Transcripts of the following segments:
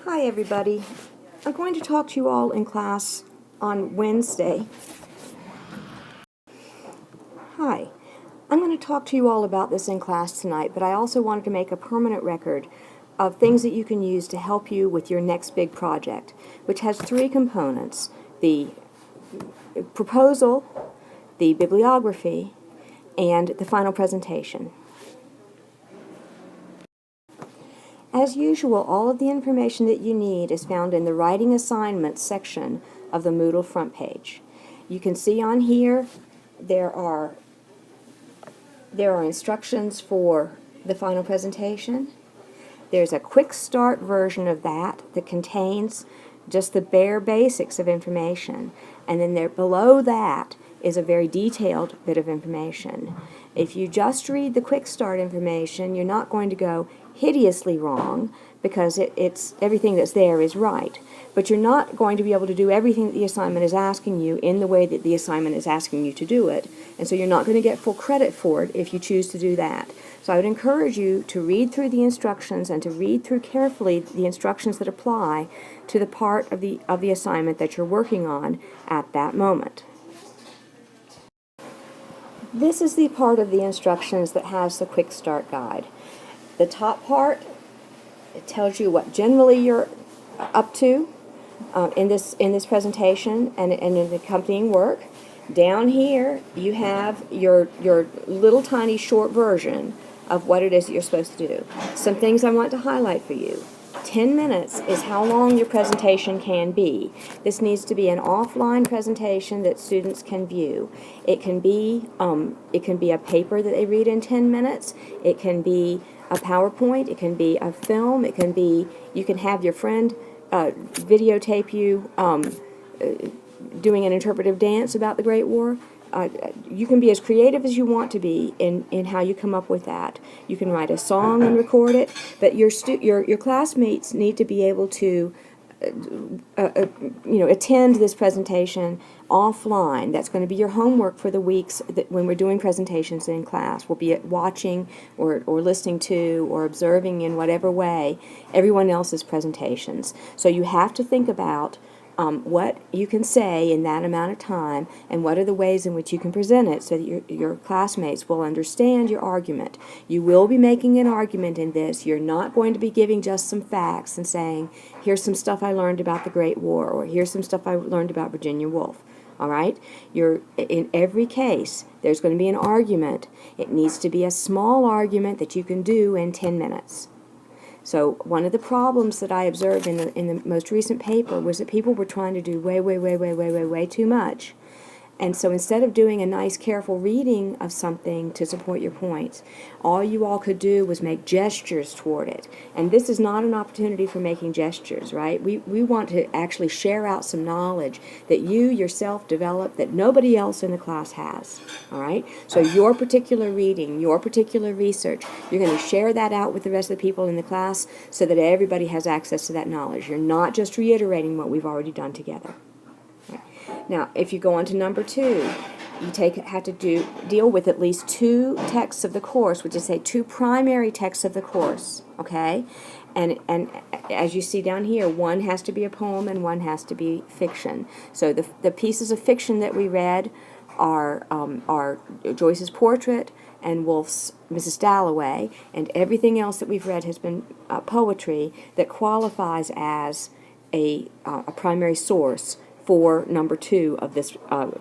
Hi everybody. I'm going to talk to you all in class on Wednesday. Hi. I'm going to talk to you all about this in class tonight, but I also wanted to make a permanent record of things that you can use to help you with your next big project, which has three components: the proposal, the bibliography, and the final presentation. As usual, all of the information that you need is found in the Writing Assignments section of the Moodle front page. You can see on here there are instructions for the final presentation. There's a quick start version of that contains just the bare basics of information, and then there below that is a very detailed bit of information. If you just read the quick start information, you're not going to go hideously wrong, because it's everything that's there is right. But you're not going to be able to do everything that the assignment is asking you in the way that the assignment is asking you to do it, and so you're not going to get full credit for it if you choose to do that. So I would encourage you to read through the instructions and to read through carefully the instructions that apply to the part of the assignment that you're working on at that moment. This is the part of the instructions that has the quick start guide. The top part, it tells you what generally you're up to in this presentation and in the accompanying work. Down here you have your little tiny short version of what it is that you're supposed to do. Some things I want to highlight for you. 10 minutes is how long your presentation can be. This needs to be an offline presentation that students can view. It can be a paper that they read in 10 minutes. It can be a PowerPoint. It can be a film. It can be, you can have your friend videotape you doing an interpretive dance about the Great War. You can be as creative as you want to be in how you come up with that. You can write a song and record it, but your classmates need to be able to attend this presentation offline. That's going to be your homework for the weeks that when we're doing presentations in class. We'll be watching or listening to or observing in whatever way everyone else's presentations. So you have to think about what you can say in that amount of time, and what are the ways in which you can present it so that your classmates will understand your argument. You will be making an argument in this. You're not going to be giving just some facts and saying, here's some stuff I learned about the Great War, or here's some stuff I learned about Virginia Woolf. All right? In every case, there's going to be an argument. It needs to be a small argument that you can do in 10 minutes. So one of the problems that I observed in the most recent paper was that people were trying to do way too much. And so instead of doing a nice, careful reading of something to support your points, all you all could do was make gestures toward it. And this is not an opportunity for making gestures, right? We want to actually share out some knowledge that you yourself develop that nobody else in the class has, all right? So your particular reading, your particular research, you're going to share that out with the rest of the people in the class so that everybody has access to that knowledge. You're not just reiterating what we've already done together. Now, if you go on to number 2, you have to deal with at least 2 texts of the course, which is say 2 primary texts of the course, okay? And as you see down here, one has to be a poem and one has to be fiction. So the pieces of fiction that we read are Joyce's Portrait and Woolf's Mrs. Dalloway, and everything else that we've read has been poetry that qualifies as a primary source for number 2 of this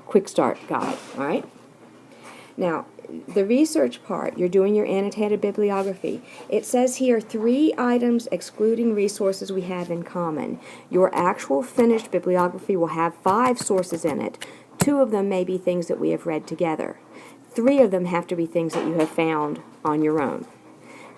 quick start guide, all right? Now, the research part, you're doing your annotated bibliography. It says here 3 items excluding resources we have in common. Your actual finished bibliography will have 5 sources in it. 2 of them may be things that we have read together. 3 of them have to be things that you have found on your own.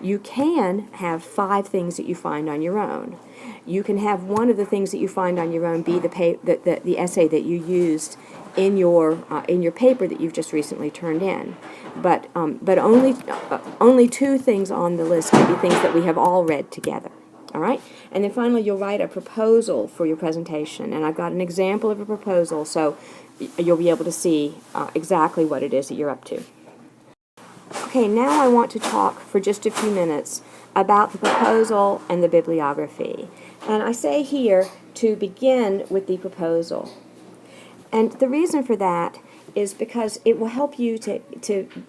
You can have 5 things that you find on your own. You can have one of the things that you find on your own be the essay that you used in your paper that you've just recently turned in. But only 2 things on the list can be things that we have all read together. All right? And then finally, you'll write a proposal for your presentation. And I've got an example of a proposal, so you'll be able to see exactly what it is that you're up to. Okay, now I want to talk for just a few minutes about the proposal and the bibliography. And I say here to begin with the proposal. And the reason for that is because it will help you to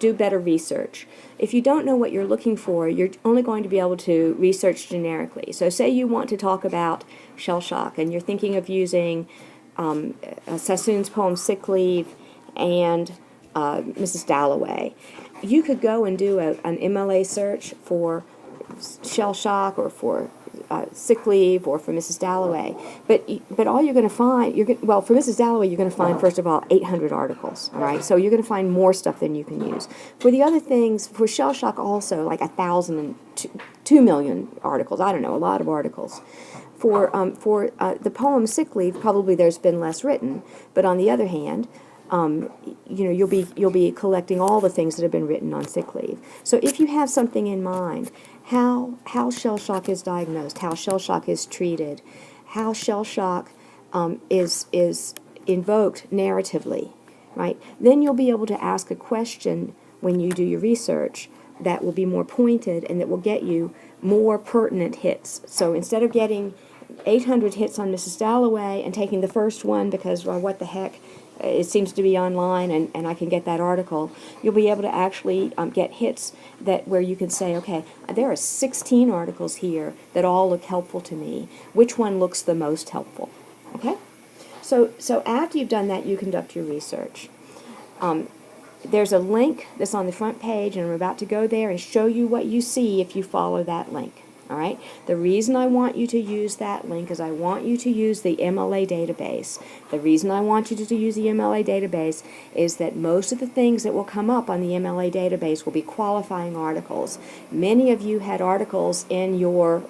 do better research. If you don't know what you're looking for, you're only going to be able to research generically. So say you want to talk about shell shock and you're thinking of using Sassoon's poem Sick Leave and Mrs. Dalloway. You could go and do an MLA search for shell shock or for sick leave or for Mrs. Dalloway, but all you're going to find, for Mrs. Dalloway, you're going to find, first of all, 800 articles, all right? So you're going to find more stuff than you can use. For the other things, for shell shock also, like 1,000 and 2 million articles, I don't know, a lot of articles. For the poem Sick Leave, probably there's been less written, but on the other hand, you'll be collecting all the things that have been written on sick leave. So if you have something in mind, how shell shock is diagnosed, how shell shock is treated, how shell shock is invoked narratively, right? Then you'll be able to ask a question when you do your research that will be more pointed and that will get you more pertinent hits. So instead of getting 800 hits on Mrs. Dalloway and taking the first one because, well, what the heck, it seems to be online and I can get that article, you'll be able to actually get hits where you can say, okay, there are 16 articles here that all look helpful to me. Which one looks the most helpful? Okay? So after you've done that, you conduct your research. There's a link that's on the front page, and I'm about to go there and show you what you see if you follow that link. All right? The reason I want you to use that link is I want you to use the MLA database. The reason I want you to use the MLA database is that most of the things that will come up on the MLA database will be qualifying articles. Many of you had articles in your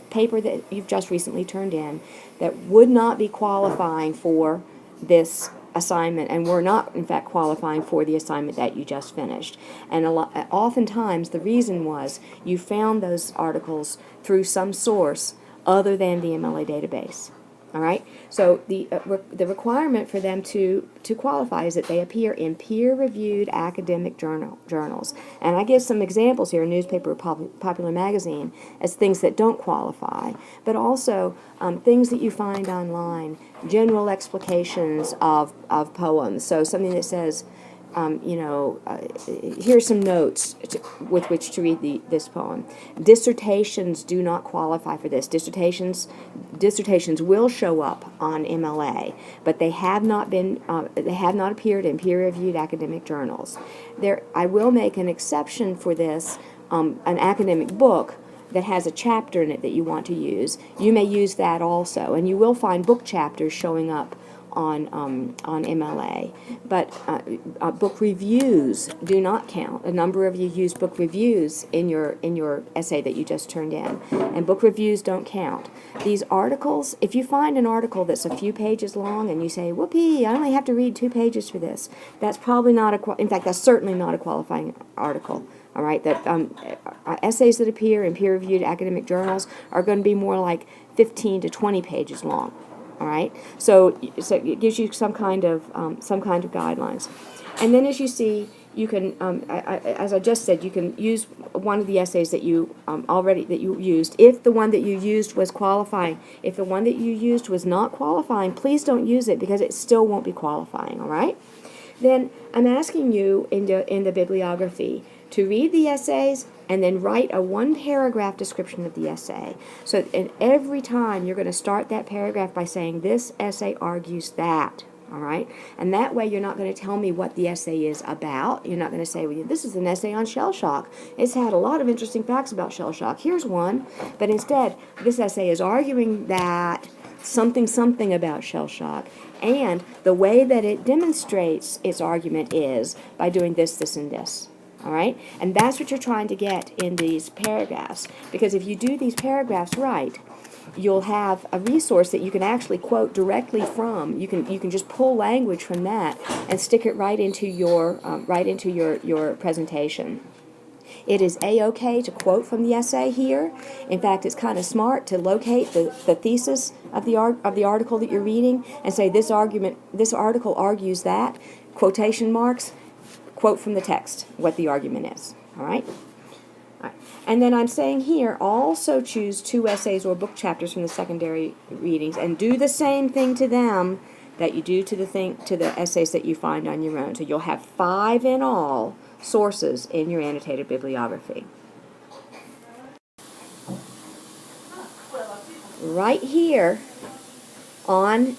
paper that you've just recently turned in that would not be qualifying for this assignment and were not, in fact, qualifying for the assignment that you just finished. And oftentimes the reason was you found those articles through some source other than the MLA database. All right? So the requirement for them to qualify is that they appear in peer-reviewed academic journals. And I give some examples here, newspaper, popular magazine, as things that don't qualify, but also things that you find online, general explications of poems. So something that says, here's some notes with which to read this poem. Dissertations do not qualify for this. Dissertations will show up on MLA, but they have not appeared in peer-reviewed academic journals. I will make an exception for this. An academic book that has a chapter in it that you want to use, you may use that also, and you will find book chapters showing up on MLA, but book reviews do not count. A number of you use book reviews in your essay that you just turned in, and book reviews don't count. These articles, if you find an article that's a few pages long and you say, whoopee, I only have to read 2 pages for this, that's probably not in fact, that's certainly not a qualifying article. All right, that essays that appear in peer-reviewed academic journals are going to be more like 15 to 20 pages long. All right, so it gives you some kind of guidelines, and then as you see, you can, as I just said, you can use one of the essays that you used. If the one that you used was qualifying, if the one that you used was not qualifying, please don't use it because it still won't be qualifying. All right, then I'm asking you in the bibliography to read the essays and then write a 1-paragraph description of the essay. So and every time you're going to start that paragraph by saying, this essay argues that, all right? And that way you're not going to tell me what the essay is about. You're not going to say, well, this is an essay on shell shock. It's had a lot of interesting facts about shell shock. Here's one. But instead, this essay is arguing that something about shell shock. And the way that it demonstrates its argument is by doing this, this, and this. All right? And that's what you're trying to get in these paragraphs. Because if you do these paragraphs right, you'll have a resource that you can actually quote directly from. You can just pull language from that and stick it right into your presentation. It is a-okay to quote from the essay here. In fact, it's kind of smart to locate the thesis of the article that you're reading and say this article argues that, quotation marks, quote from the text what the argument is. All right? All right. And then I'm saying here, also choose 2 essays or book chapters from the secondary readings and do the same thing to them that you do to the essays that you find on your own. So you'll have 5 in all sources in your annotated bibliography. Right here on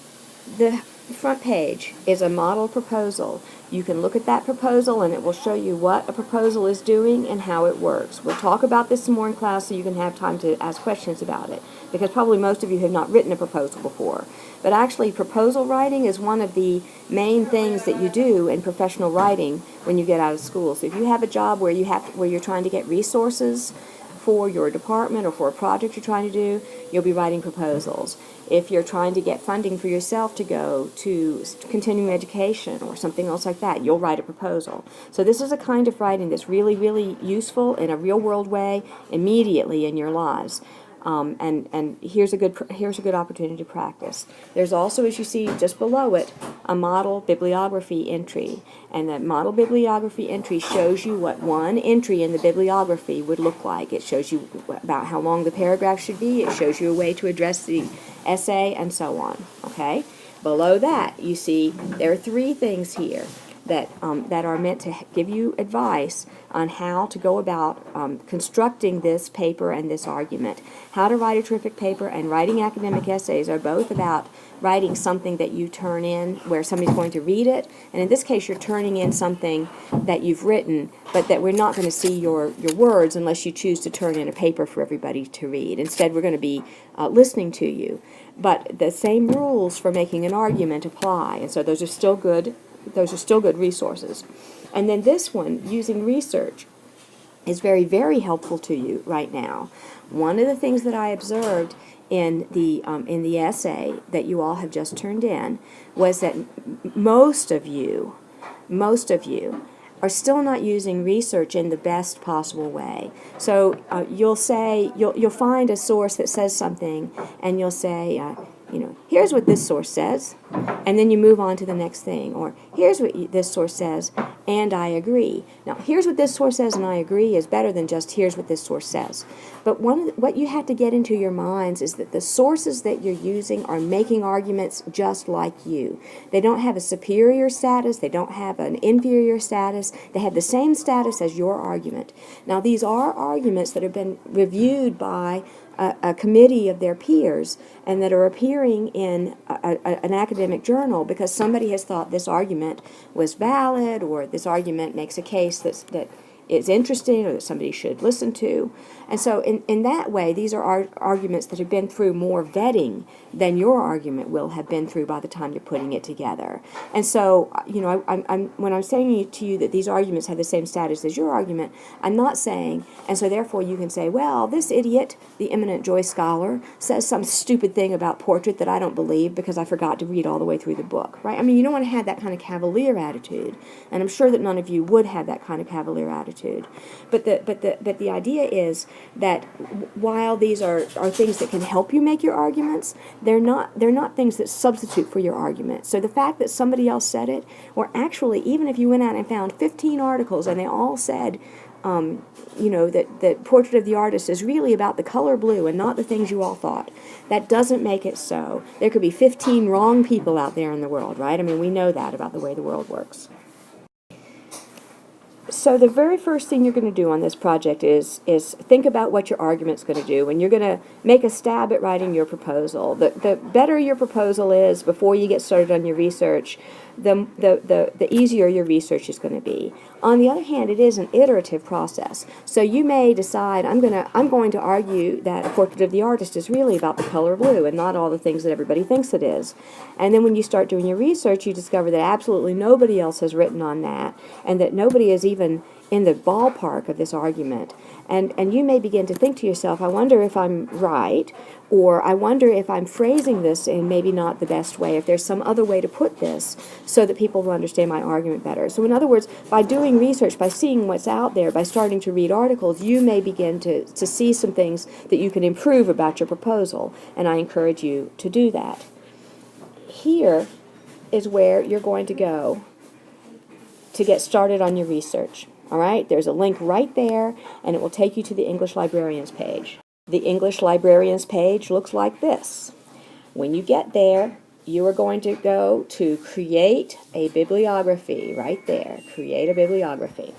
the front page is a model proposal. You can look at that proposal and it will show you what a proposal is doing and how it works. We'll talk about this some more in class so you can have time to ask questions about it, because probably most of you have not written a proposal before. But actually, proposal writing is one of the main things that you do in professional writing when you get out of school. So if you have a job where you're trying to get resources for your department or for a project you're trying to do, you'll be writing proposals. If you're trying to get funding for yourself to go to continuing education or something else like that, you'll write a proposal. So this is a kind of writing that's really, really useful in a real-world way immediately in your lives. And here's a good opportunity to practice. There's also, as you see just below it, a model bibliography entry. And that model bibliography entry shows you what one entry in the bibliography would look like. It shows you about how long the paragraph should be. It shows you a way to address the essay, and so on. Okay? Below that, you see there are 3 things here that are meant to give you advice on how to go about constructing this paper and this argument. How to write a terrific paper and writing academic essays are both about writing something that you turn in where somebody's going to read it, and in this case you're turning in something that you've written, but that we're not going to see your words unless you choose to turn in a paper for everybody to read. Instead, we're going to be listening to you. But the same rules for making an argument apply, and so those are still good resources. And then this one, using research, is very, very helpful to you right now. One of the things that I observed in the essay that you all have just turned in was that most of you are still not using research in the best possible way. So you'll find a source that says something, and you'll say, here's what this source says, and then you move on to the next thing. Or here's what this source says, and I agree. Now, here's what this source says and I agree is better than just here's what this source says. But what you have to get into your minds is that the sources that you're using are making arguments just like you. They don't have a superior status. They don't have an inferior status. They have the same status as your argument. Now, these are arguments that have been reviewed by a committee of their peers and that are appearing in an academic journal because somebody has thought this argument was valid, or this argument makes a case that is interesting or that somebody should listen to. And so in that way, these are arguments that have been through more vetting than your argument will have been through by the time you're putting it together. And so, when I'm saying to you that these arguments have the same status as your argument, I'm not saying, and so therefore you can say, well, this idiot, the eminent Joyce scholar, says some stupid thing about portrait that I don't believe because I forgot to read all the way through the book, right? I mean, you don't want to have that kind of cavalier attitude, and I'm sure that none of you would have that kind of cavalier attitude. But the idea is that while these are things that can help you make your arguments, they're not things that substitute for your argument. So the fact that somebody else said it, or actually even if you went out and found 15 articles and they all said that Portrait of the Artist is really about the color blue and not the things you all thought, that doesn't make it so. There could be 15 wrong people out there in the world, right? I mean, we know that about the way the world works. So the very first thing you're going to do on this project is think about what your argument's going to do, and you're going to make a stab at writing your proposal. The better your proposal is before you get started on your research, the easier your research is going to be. On the other hand, it is an iterative process. So you may decide, I'm going to argue that A Portrait of the Artist is really about the color blue and not all the things that everybody thinks it is. And then when you start doing your research, you discover that absolutely nobody else has written on that, and that nobody is even in the ballpark of this argument. And you may begin to think to yourself, I wonder if I'm right, or I wonder if I'm phrasing this in maybe not the best way, if there's some other way to put this so that people will understand my argument better. So in other words, by doing research, by seeing what's out there, by starting to read articles, you may begin to see some things that you can improve about your proposal, and I encourage you to do that. Here is where you're going to go to get started on your research. All right, there's a link right there, and it will take you to the English Librarians page. The English Librarians page looks like this. When you get there, you are going to go to create a bibliography right there. Create a bibliography.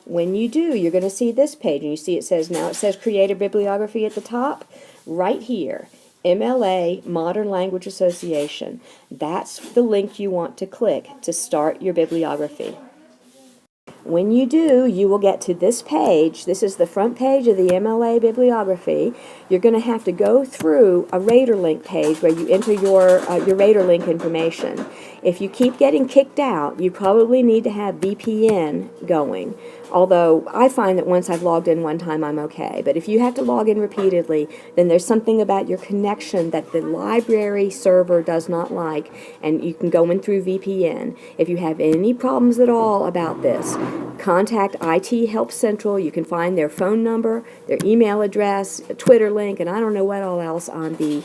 When you do, you're going to see this page, and you see it says create a bibliography at the top, right here. MLA, Modern Language Association. That's the link you want to click to start your bibliography. When you do, you will get to this page. This is the front page of the MLA bibliography. You're going to have to go through a RaterLink page where you enter your RaterLink information. If you keep getting kicked out, you probably need to have VPN going. Although I find that once I've logged in one time, I'm okay. But if you have to log in repeatedly, then there's something about your connection that the library server does not like, and you can go in through VPN. If you have any problems at all about this, contact IT Help Central. You can find their phone number, their email address, a Twitter link, and I don't know what all else on the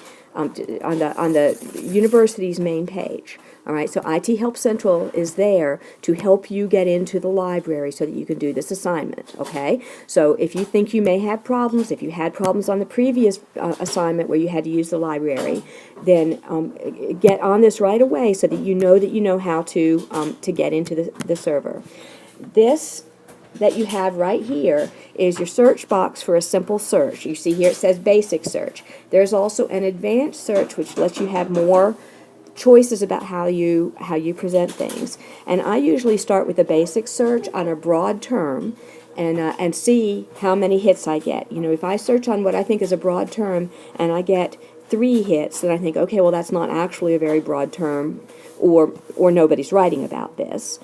university's main page. All right, so IT Help Central is there to help you get into the library so that you can do this assignment, okay? So if you think you may have problems, if you had problems on the previous assignment where you had to use the library, then get on this right away so that you know how to get into the server. This that you have right here is your search box for a simple search. You see here it says basic search. There's also an advanced search which lets you have more choices about how you present things. And I usually start with a basic search on a broad term and see how many hits I get. You know, if I search on what I think is a broad term and I get 3 hits, then I think, okay, well that's not actually a very broad term, or nobody's writing about this.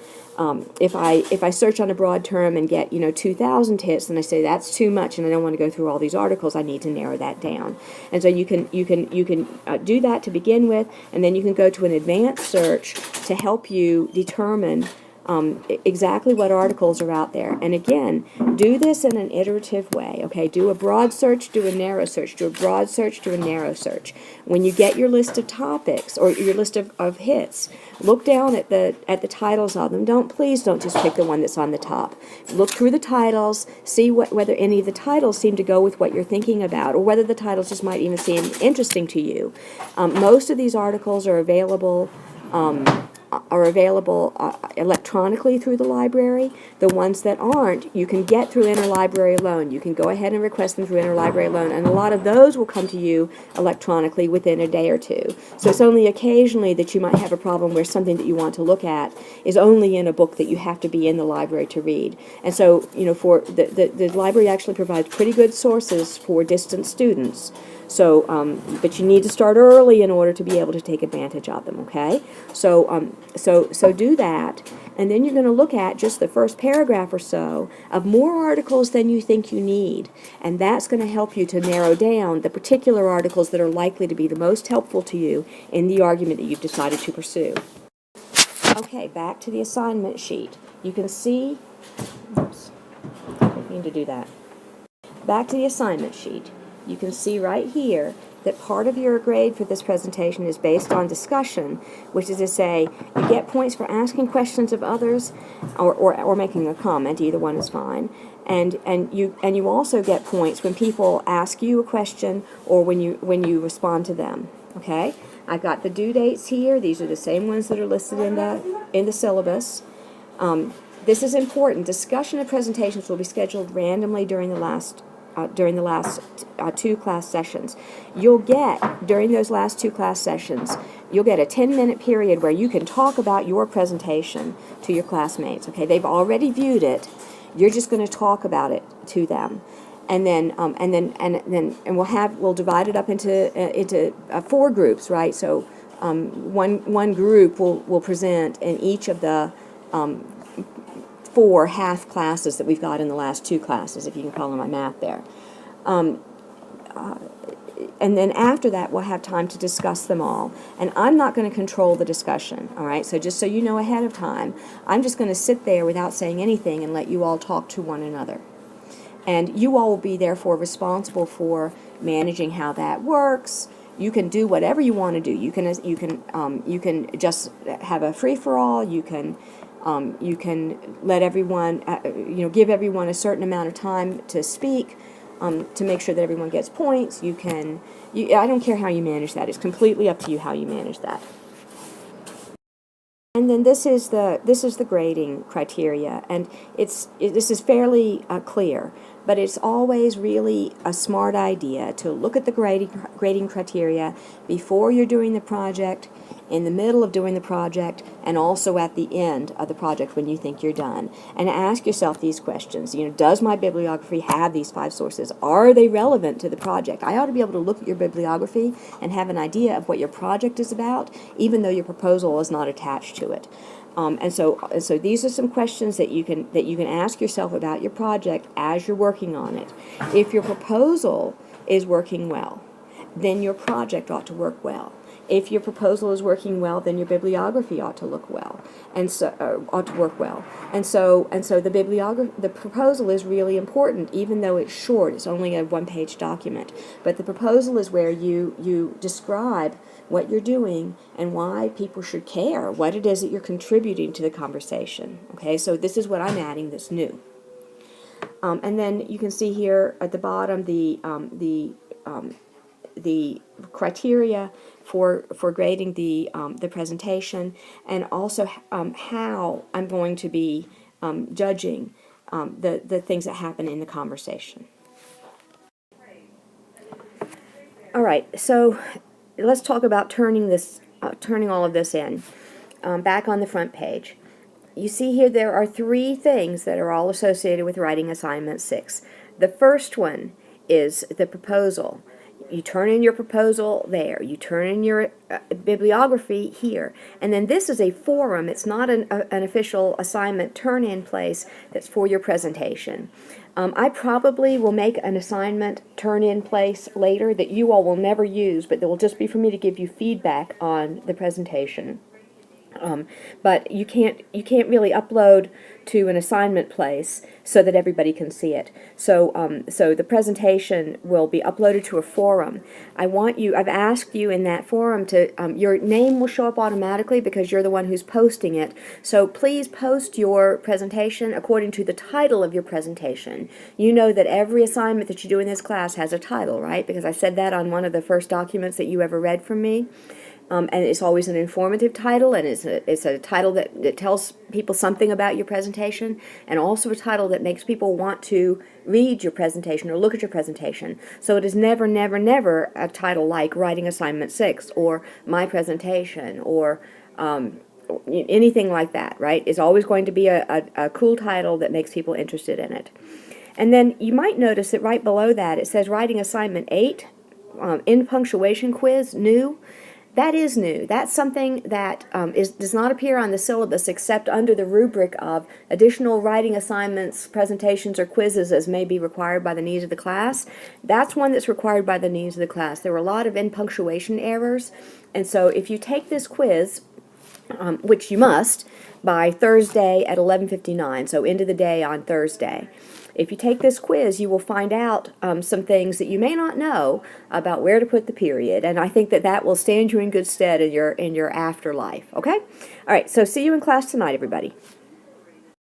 If I search on a broad term and get 2,000 hits, then I say that's too much, and I don't want to go through all these articles. I need to narrow that down. And so you can do that to begin with, and then you can go to an advanced search to help you determine exactly what articles are out there. And again, do this in an iterative way. Okay, do a broad search, do a narrow search, do a broad search, do a narrow search. When you get your list of topics or your list of hits, look down at the titles of them. Please don't just pick the one that's on the top. Look through the titles, see whether any of the titles seem to go with what you're thinking about, or whether the titles just might even seem interesting to you. Most of these articles are available electronically through the library. The ones that aren't, you can get through Interlibrary Loan. You can go ahead and request them through Interlibrary Loan, and a lot of those will come to you electronically within a day or two. So it's only occasionally that you might have a problem where something that you want to look at is only in a book that you have to be in the library to read. And so, for the library actually provides pretty good sources for distant students. So, but you need to start early in order to be able to take advantage of them, okay? So do that, and then you're going to look at just the first paragraph or so of more articles than you think you need, and that's going to help you to narrow down the particular articles that are likely to be the most helpful to you in the argument that you've decided to pursue. Okay, back to the assignment sheet. You can see, oops, I didn't mean to do that. Back to the assignment sheet. You can see right here that part of your grade for this presentation is based on discussion, which is to say you get points for asking questions of others or making a comment. Either one is fine. And you also get points when people ask you a question or when you respond to them. Okay? I've got the due dates here. These are the same ones that are listed in the syllabus. This is important. Discussion and presentations will be scheduled randomly during the last 2 class sessions. You'll get, during those last 2 class sessions, you'll get a 10-minute period where you can talk about your presentation to your classmates. Okay, they've already viewed it. You're just going to talk about it to them, and then we'll divide it up into 4 groups, right? So one group will present in each of the 4 half classes that we've got in the last 2 classes, if you can follow my math there. And then after that, we'll have time to discuss them all. And I'm not going to control the discussion, all right? So just so you know ahead of time, I'm just going to sit there without saying anything and let you all talk to one another. And you all will be therefore responsible for managing how that works. You can do whatever you want to do. You can just have a free-for-all. You can You can let everyone, give everyone a certain amount of time to speak, to make sure that everyone gets points. I don't care how you manage that. It's completely up to you how you manage that. And then this is the grading criteria, and this is fairly clear, but it's always really a smart idea to look at the grading criteria before you're doing the project, in the middle of doing the project, and also at the end of the project when you think you're done. And ask yourself these questions. Does my bibliography have these 5 sources? Are they relevant to the project? I ought to be able to look at your bibliography and have an idea of what your project is about, even though your proposal is not attached to it. And so these are some questions that you can ask yourself about your project as you're working on it. If your proposal is working well, then your project ought to work well. If your proposal is working well, then your bibliography ought to look well, and so ought to work well. And so the proposal is really important, even though it's short. It's only a 1-page document, but the proposal is where you describe what you're doing and why people should care, what it is that you're contributing to the conversation. Okay, so this is what I'm adding that's new. And then you can see here at the bottom the criteria for grading the presentation, and also how I'm going to be judging the things that happen in the conversation. All right, so let's talk about turning all of this in. Back on the front page, you see here there are 3 things that are all associated with writing assignment 6. The first one is the proposal. You turn in your proposal there. You turn in your bibliography here. And then this is a forum. It's not an official assignment turn-in place that's for your presentation. I probably will make an assignment turn-in place later that you all will never use, but that will just be for me to give you feedback on the presentation. But you can't really upload to an assignment place so that everybody can see it. So the presentation will be uploaded to a forum. I've asked you in that forum to, your name will show up automatically because you're the one who's posting it. So please post your presentation according to the title of your presentation. You know that every assignment that you do in this class has a title, right? Because I said that on one of the first documents that you ever read from me. And it's always an informative title, and it's a title that tells people something about your presentation, and also a title that makes people want to read your presentation or look at your presentation. So it is never, never, never a title like Writing Assignment 6 or My Presentation or anything like that, right? It's always going to be a cool title that makes people interested in it. And then you might notice that right below that it says Writing Assignment 8, in punctuation quiz, new. That is new. That's something that does not appear on the syllabus except under the rubric of additional writing assignments, presentations, or quizzes as may be required by the needs of the class. That's one that's required by the needs of the class. There were a lot of in-punctuation errors, and so if you take this quiz, which you must, by Thursday at 11:59, so end of the day on Thursday. If you take this quiz, you will find out some things that you may not know about where to put the period, and I think that will stand you in good stead in your afterlife, okay? All right, so see you in class tonight, everybody.